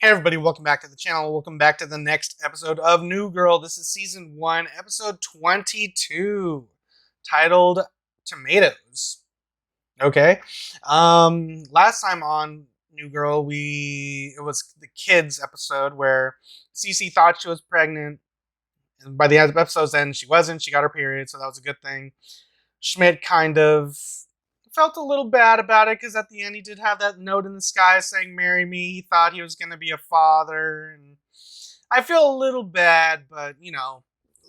Hey everybody, welcome back to the channel. Welcome back to the next episode of New Girl. This is season 1, episode 22, titled Tomatoes. Okay. Last time on New Girl, it was the kids episode where Cece thought she was pregnant, and by the episode's end, she wasn't. She got her period, so that was a good thing. Schmidt kind of felt a little bad about it because at the end he did have that note in the sky saying "marry me." He thought he was going to be a father, and I feel a little bad, but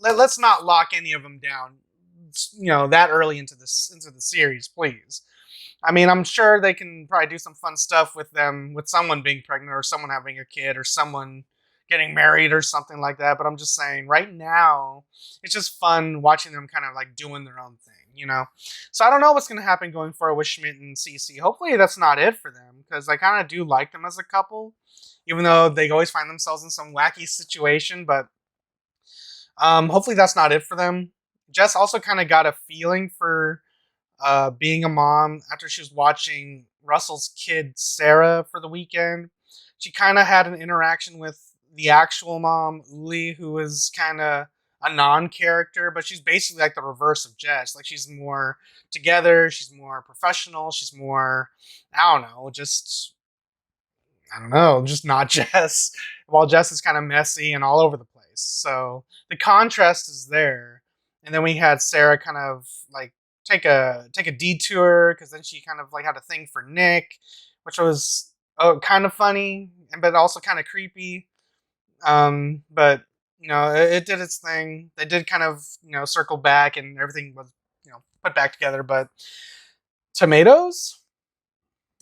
let's not lock any of them down, that early into the series, please. I mean, I'm sure they can probably do some fun stuff with them, with someone being pregnant or someone having a kid or someone getting married or something like that. But I'm just saying, right now, it's just fun watching them kind of like doing their own thing, So I don't know what's going to happen going forward with Schmidt and Cece. Hopefully that's not it for them, because I kind of do like them as a couple, even though they always find themselves in some wacky situation. But hopefully that's not it for them. Jess also kind of got a feeling for being a mom after she was watching Russell's kid Sarah for the weekend. She kind of had an interaction with the actual mom, Uli, who is kind of a non-character, but she's basically like the reverse of Jess. Like, she's more together, she's more professional, she's more, just not Jess. While Jess is kind of messy and all over the place. So the contrast is there. And then we had Sarah kind of like take a detour, because then she kind of like had a thing for Nick, which was kind of funny, but also kind of creepy. But it did its thing. They did kind of circle back, and everything was put back together. But tomatoes,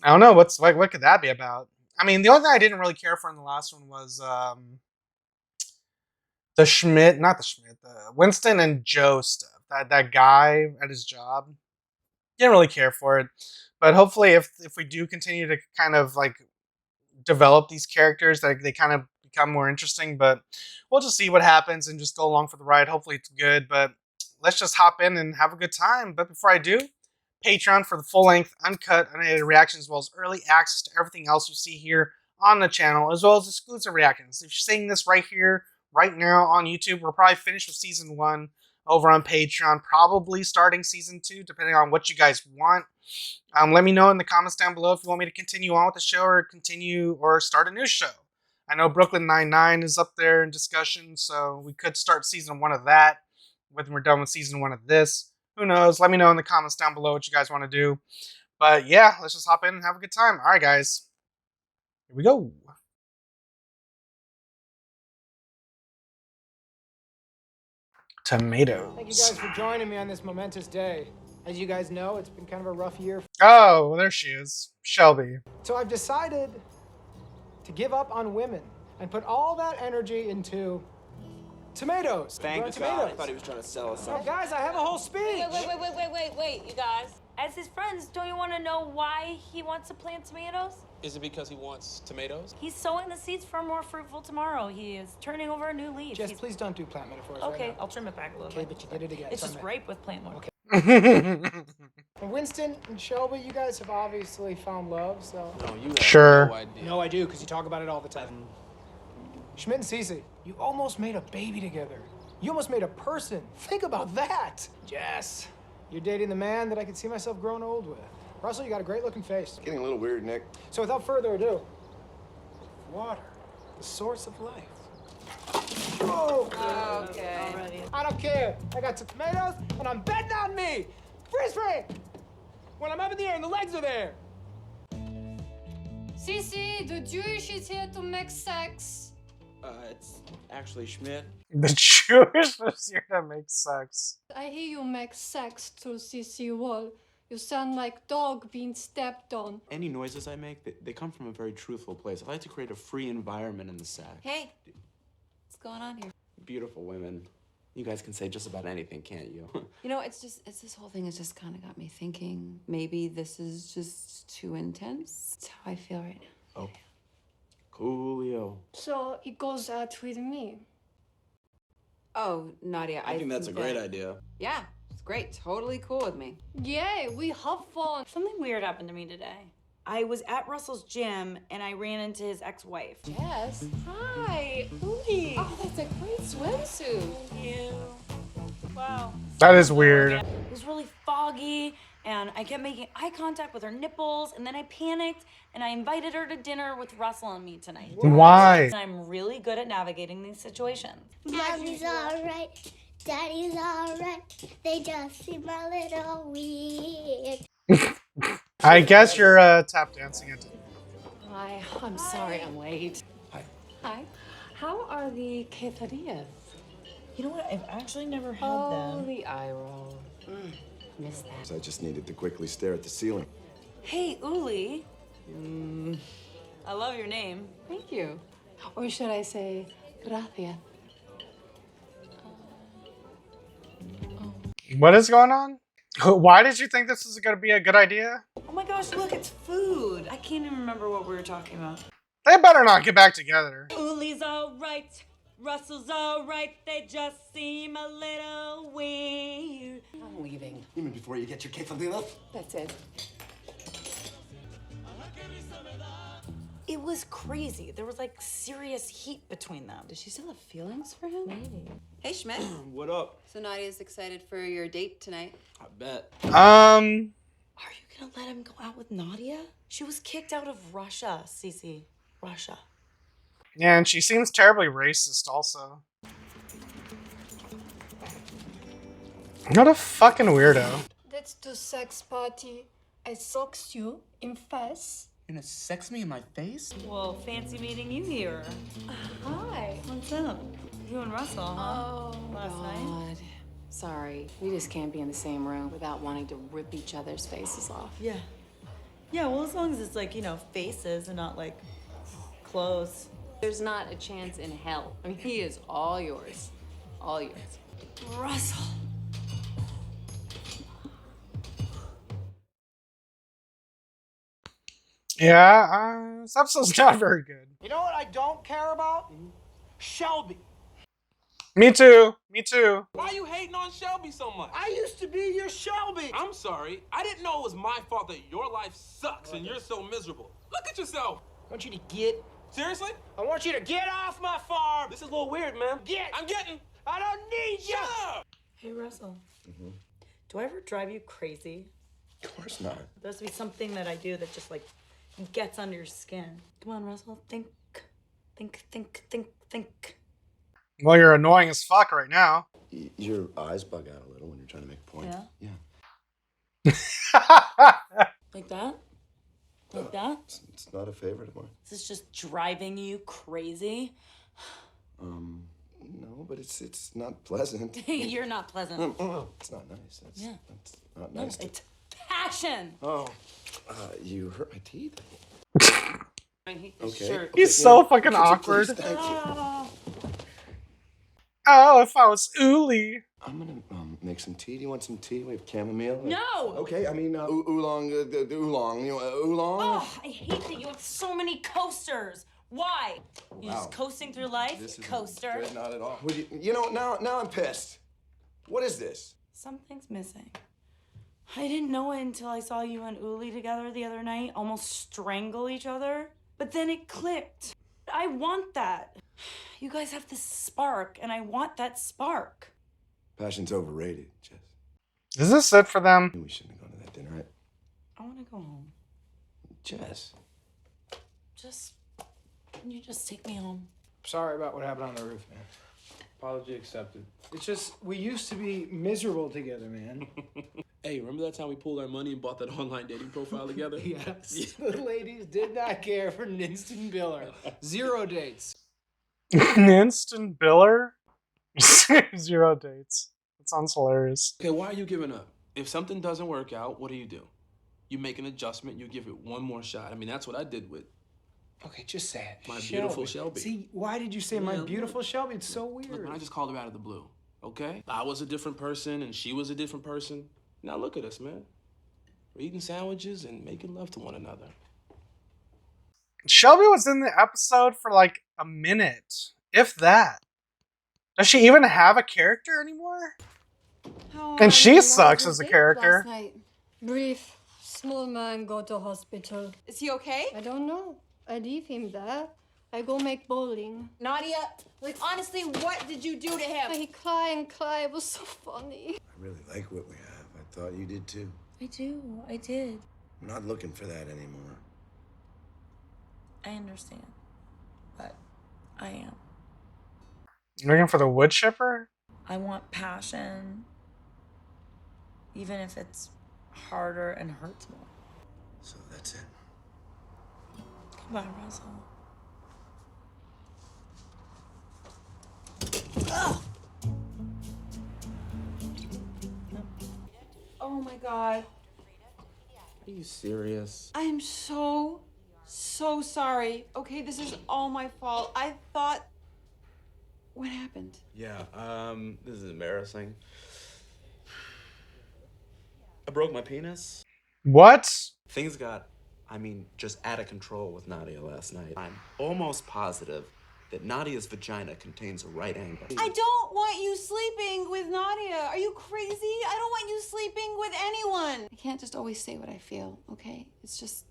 I don't know what could that be about. I mean, the only thing I didn't really care for in the last one was the Winston and Joe stuff. That guy at his job, didn't really care for it. But hopefully, if we do continue to kind of like develop these characters, that they kind of become more interesting. But we'll just see what happens and just go along for the ride. Hopefully it's good. But let's just hop in and have a good time. But before I do, Patreon for the full-length, uncut, unedited reactions, as well as early access to everything else you see here on the channel, as well as exclusive reactions. If you're seeing this right here, right now on YouTube, we're probably finished with Season 1 over on Patreon, probably starting Season 2, depending on what you guys want. Let me know in the comments down below if you want me to continue on with the show or start a new show. I know Brooklyn Nine-Nine is up there in discussion, so we could start Season 1 of that when we're done with Season 1 of this. Who knows? Let me know in the comments down below what you guys want to do. But yeah, let's just hop in and have a good time. All right, guys. Here we go. Tomatoes. Thank you guys for joining me on this momentous day. As you guys know, it's been kind of a rough year. Oh, well, there she is. Shelby. So I've decided to give up on women and put all that energy into tomatoes. Thank you, God. I thought he was trying to sell us something. Guys, I have a whole speech. Wait, you guys. As his friends, don't you want to know why he wants to plant tomatoes? Is it because he wants tomatoes? He's sowing the seeds for a more fruitful tomorrow. He is turning over a new leaf. Jess, please don't do plant metaphors. Okay, right now. I'll trim it back a little bit. Okay, but you did it again. It's just ripe with plant more. Okay. Winston and Shelby, you guys have obviously found love, so... No, you have Sure. no idea. No, I do, because you talk about it all the time. Schmidt and Cece, you almost made a baby together. You almost made a person. Think about that. Jess, you're dating the man that I could see myself growing old with. Russell, you got a great-looking face. Getting a little weird, Nick. So without further ado, water, the source of life. Oh, Okay. I don't care. I got some tomatoes, and I'm betting on me. Freeze frame. When I'm up in the air and the legs are there. Cece, the Jewish is here to make sex. It's actually Schmidt. The Jewish was here to make sex. I hear you make sex to Cece Wall. You sound like dog being stepped on. Any noises I make, they come from a very truthful place. I like to create a free environment in the sack. Hey, what's going on here? Beautiful women. You guys can say just about anything, can't you? You know, it's this whole thing has just kind of got me thinking, maybe this is just too intense. That's how I feel right now. Oh. Coolio. So it goes out with me. Oh, Nadia, I think that's a great idea. Yeah, it's great. Totally cool with me. Yay, we have fun. Something weird happened to me today. I was at Russell's gym and I ran into his ex-wife. Jess, hi. Ooh, oh, that's a great swimsuit. Thank you. Wow. That is weird. It was really foggy, and I kept making eye contact with her nipples, and then I panicked, and I invited her to dinner with Russell and me tonight. Why? And I'm really good at navigating these situations. Daddy's alright. Daddy's alright. They just seem a little weird. I guess you're tap dancing it. Hi, I'm sorry I'm late. Hi. Hi. How are the quesadillas? You know what? I've actually never had Oh, them. the eye roll. Miss that. I just needed to quickly stare at the ceiling. Hey, Uli. I love your name. Thank you. Or should I say, gracias? What is going on? Why did you think this is going to be a good idea? Oh my gosh, look, it's food. I can't even remember what we were talking about. They better not get back together. Uli's alright. Russell's alright. They just seem a little weird. I'm leaving. You mean before you get your quesadillas? That's it. It was crazy. There was like serious heat between them. Does she still have feelings for him? Maybe. Hey, Schmidt. What up? So Nadia's excited for your date tonight. I bet. Are you gonna let him go out with Nadia? She was kicked out of Russia, Cece. Russia. Yeah, and she seems terribly racist also. What a fucking weirdo. That's the sex party. I socks you in face. You're gonna sex me in my face? Well, fancy meeting you here. Hi. What's up? You and Russell, huh? Oh, Last night? God. Sorry. We just can't be in the same room without wanting to rip each other's faces off. Yeah. Yeah, well, as long as it's like, you know, faces and not like clothes. There's not a chance in hell. I mean, he is all yours. All yours. Russell. Yeah, this episode's not very good. You know what I don't care about? Shelby. Me too. Me too. Why you hating on Shelby so much? I used to be your Shelby. I'm sorry. I didn't know it was my fault that your life sucks and you're so miserable. Look at yourself. I want you to get. Seriously? I want you to get off my farm. This is a little weird, man. Get. I'm getting. I don't need you. Shut up! Hey, Russell. Do I ever drive you crazy? Of course not. There has to be something that I do that just like gets under your skin. Come on, Russell. Think. Well, you're annoying as fuck right now. Your eyes bug out a little when you're trying to make a point. Yeah? Yeah. Like that? Like that? It's not a favorite of mine. Is this just driving you crazy? No, but it's not pleasant. You're not pleasant. It's not nice. Yeah. It's not No, nice. it's passion. Oh, you hurt my teeth. I hate this Okay. shirt. He's so fucking awkward. Please, thank you. Oh, if I was Uli. I'm gonna make some tea. Do you want some tea? We have chamomile. No! Okay, I mean oolong, the oolong. You know, oolong. Oh, I hate that you have so many coasters. Why? You Wow. just coasting through life? This is Coaster. good, not at all. You know, now I'm pissed. What is this? Something's missing. I didn't know it until I saw you and Uli together the other night, almost strangle each other. But then it clicked. I want that. You guys have this spark, and I want that spark. Passion's overrated, Jess. Is this it for them? We shouldn't have gone to that dinner, right? I want to go home. Jess. Can you just take me home? Sorry about what happened on the roof, man. Apology accepted. It's just, we used to be miserable together, man. Hey, remember that time we pulled our money and bought that online dating profile together? Yes. The ladies did not care for an instant biller. 0 dates. An instant biller? 0 dates. That sounds hilarious. Okay, why are you giving up? If something doesn't work out, what do? You make an adjustment, you give it one more shot. I mean, that's what I did with Okay, just say it. My beautiful Shelby. See, why did you say my Yeah, beautiful Shelby? It's so weird. Look, man, I just called her out of the blue, okay? I was a different person and she was a different person. Now look at us, man. We're eating sandwiches and making love to one another. Shelby was in the episode for like a minute, if that. Does she even have a character anymore? How And she long sucks was as a your date character. last night? Brief. small man go to hospital. Is he okay? I don't know. I leave him there. I go make bowling. Nadia, like honestly, what did you do to him? He cry and cry. It was so funny. I really like what we have. I thought you did too. I do. I did. I'm not looking for that anymore. I understand. But I am. Looking for the wood chipper? I want passion. Even if it's harder and hurts more. So that's it. Goodbye, Russell. Oh my god. Are you serious? I am so sorry. Okay, this is all my fault. I thought. What happened? Yeah, this is embarrassing. I broke my penis. What? Things got, just out of control with Nadia last night. I'm almost positive that Nadia's vagina contains a right angle. I don't want you sleeping with Nadia. Are you crazy? I don't want you sleeping with anyone. I can't just always say what I feel, okay? It's just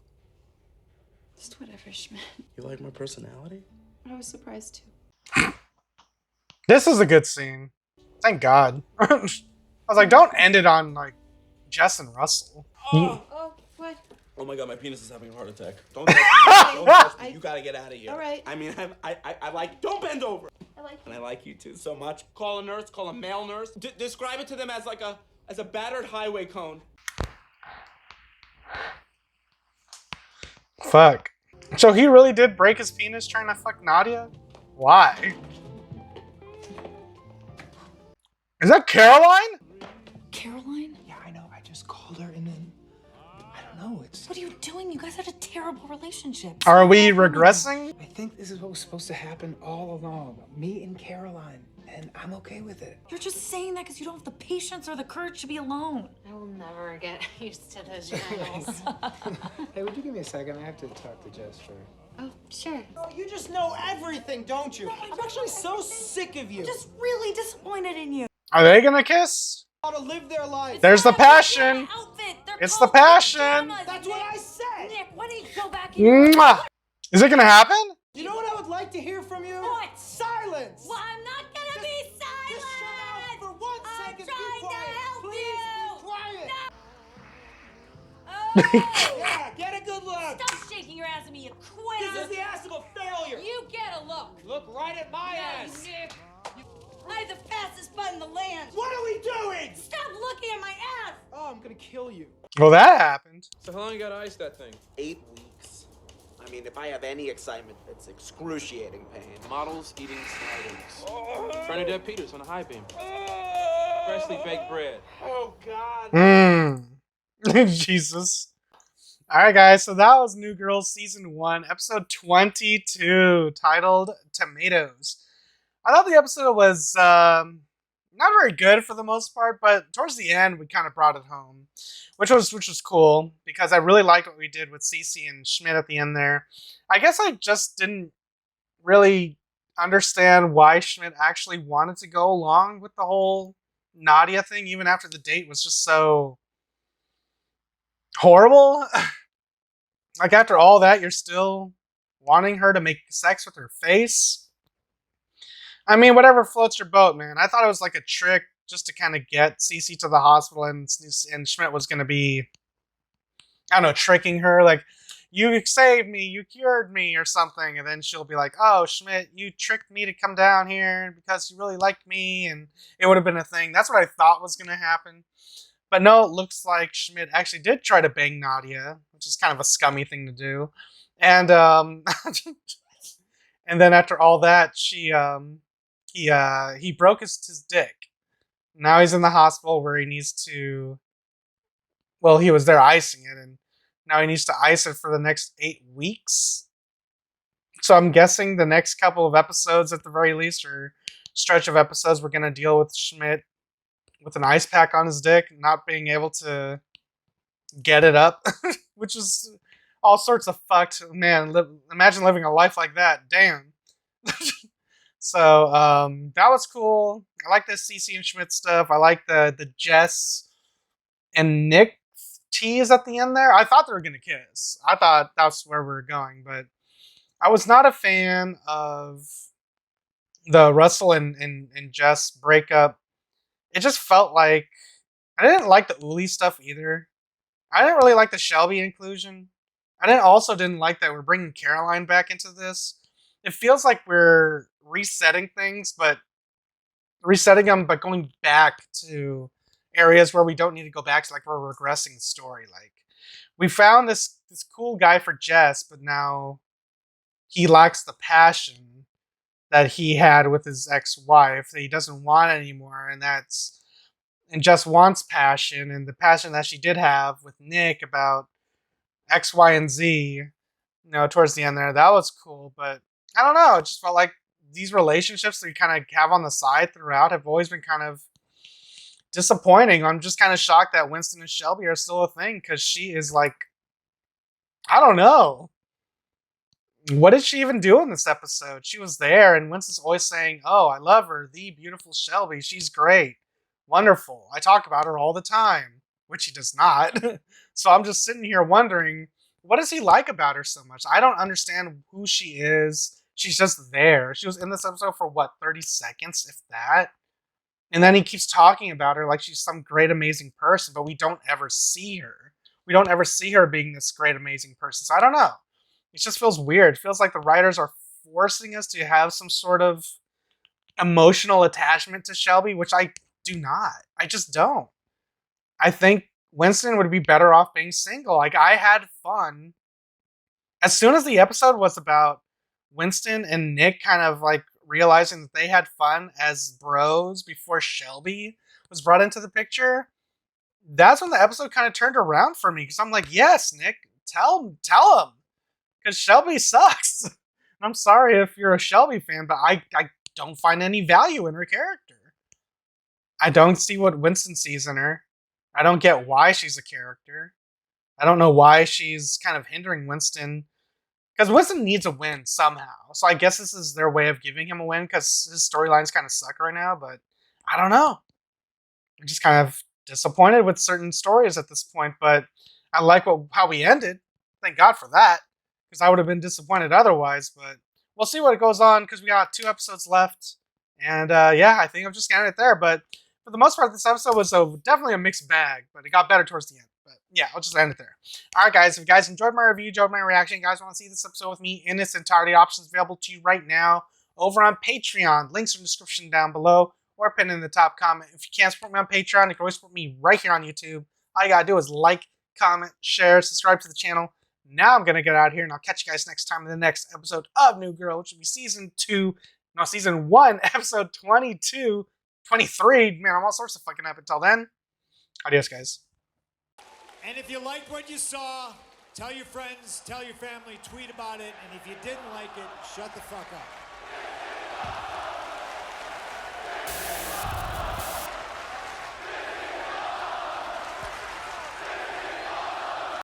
whatever, Schmidt. You like my personality? I was surprised too. This is a good scene. Thank God. I was like, don't end it on, like, Jess and Russell. Oh, what? Oh my god, my penis is having a heart attack. Don't touch me. Don't touch me. You gotta get out of here. All right. I like, don't bend over. I like And I like you too so much. Call a nurse, call a male nurse. Describe it to them as as a battered highway cone. Fuck. So he really did break his penis trying to fuck Nadia? Why? Is that Caroline? Caroline? Yeah, I know. I just called her and then I don't know. It's. What are you doing? You guys had a terrible relationship. Are we regressing? I think this is what was supposed to happen all along. Me and Caroline, and I'm okay with it. You're just saying that because you don't have the patience or the courage to be alone. I will never get used to those genitals. Hey, would you give me a second? I have to talk to Jess for. Oh, sure. Oh, you just know everything, don't you? I'm actually so sick of you. I'm just really disappointed in you. Are they gonna kiss? How to live their life. There's the passion. It's the passion. That's what I said. Nick, why don't you go back in? Mwah. Is it gonna happen? You know what I would like to hear from you? What? Silence. Well, I'm not gonna be silent. Just shut up for 1 second. I'm trying be quiet. to help Please you. be quiet. Yeah, get a good look. Stop shaking your ass at me, you quitter. This is the ass of a failure. You get a look. Look right at my No, ass. Nick. I have the fastest butt in the land. What are we doing? Stop looking at my ass. Oh, I'm gonna kill you. Well, that happened. So how long you gotta ice that thing? 8 weeks. I mean, if I have any excitement, it's excruciating pain. Models eating sliders. Bernadette Peters on a high beam. Freshly baked bread. Oh, God. Jesus. Alright, guys, so that was New Girl Season 1, Episode 22, titled Tomatoes. I thought the episode was not very good for the most part, but towards the end, we kind of brought it home, which was cool, because I really liked what we did with Cece and Schmidt at the end there. I guess I just didn't really understand why Schmidt actually wanted to go along with the whole Nadia thing, even after the date was just so horrible. Like, after all that, you're still wanting her to make sex with her face? I mean, whatever floats your boat, man. I thought it was like a trick just to kind of get Cece to the hospital, and Schmidt was going to be, I don't know, tricking her. Like, you saved me, you cured me, or something. And then she'll be like, oh, Schmidt, you tricked me to come down here because you really liked me. And it would have been a thing. That's what I thought was going to happen. But no, it looks like Schmidt actually did try to bang Nadia, which is kind of a scummy thing to do. And and then after all that, he broke his dick. Now he's in the hospital where he needs to. Well, he was there icing it, and now he needs to ice it for the next 8 weeks. So I'm guessing the next couple of episodes, at the very least, or stretch of episodes, we're gonna deal with Schmidt with an ice pack on his dick, not being able to get it up, which is all sorts of fucked. Man, imagine living a life like that. Damn. So that was cool. I like the Cece and Schmidt stuff. I like the Jess and Nick tease at the end there. I thought they were gonna kiss. I thought that's where we were going, but I was not a fan of the Russell and Jess breakup. It just felt like I didn't like the Uli stuff either. I didn't really like the Shelby inclusion. I didn't like that we're bringing Caroline back into this. It feels like we're resetting things, but resetting them, but going back to areas where we don't need to go back to, like we're regressing the story. Like we found this cool guy for Jess, but now he lacks the passion that he had with his ex-wife that he doesn't want anymore, and Jess wants passion, and the passion that she did have with Nick about X, Y, and Z, towards the end there, that was cool. But I don't know, it just felt like these relationships that we kind of have on the side throughout have always been kind of disappointing. I'm just kind of shocked that Winston and Shelby are still a thing because she is like, I don't know. What did she even do in this episode? She was there, and Winston's always saying, "Oh, I love her, the beautiful Shelby. She's great, wonderful. I talk about her all the time," which he does not. So I'm just sitting here wondering, what does he like about her so much? I don't understand who she is. She's just there. She was in this episode for what, 30 seconds, if that? And then he keeps talking about her like she's some great, amazing person, but we don't ever see her. We don't ever see her being this great, amazing person. So I don't know. It just feels weird. It feels like the writers are forcing us to have some sort of emotional attachment to Shelby, which I do not. I just don't. I think Winston would be better off being single. Like, I had fun. As soon as the episode was about Winston and Nick kind of like realizing that they had fun as bros before Shelby was brought into the picture, that's when the episode kind of turned around for me. Because I'm like, yes, Nick, tell him. Because Shelby sucks. I'm sorry if you're a Shelby fan, but I don't find any value in her character. I don't see what Winston sees in her. I don't get why she's a character. I don't know why she's kind of hindering Winston. Because Winston needs a win somehow. So I guess this is their way of giving him a win because his storylines kind of suck right now. But I don't know. I'm just kind of disappointed with certain stories at this point. But I like how we ended. Thank God for that. Because I would have been disappointed otherwise. But we'll see what goes on because we got 2 episodes left. And yeah, I think I'm just going to end it there. But for the most part, this episode was definitely a mixed bag. But it got better towards the end. But yeah, I'll just end it there. Alright guys, if you guys enjoyed my review, enjoyed my reaction, you guys want to see this episode with me in its entirety, options available to you right now over on Patreon. Links in the description down below or pinned in the top comment. If you can't support me on Patreon, you can always support me right here on YouTube. All you gotta do is like, comment, share, subscribe to the channel. Now I'm gonna get out of here and I'll catch you guys next time in the next episode of New Girl, which will be season 1, episode 22, 23. Man, I'm all sorts of fucking up until then. Adios, guys. And if you liked what you saw, tell your friends, tell your family, tweet about it. And if you didn't like it, shut the fuck up.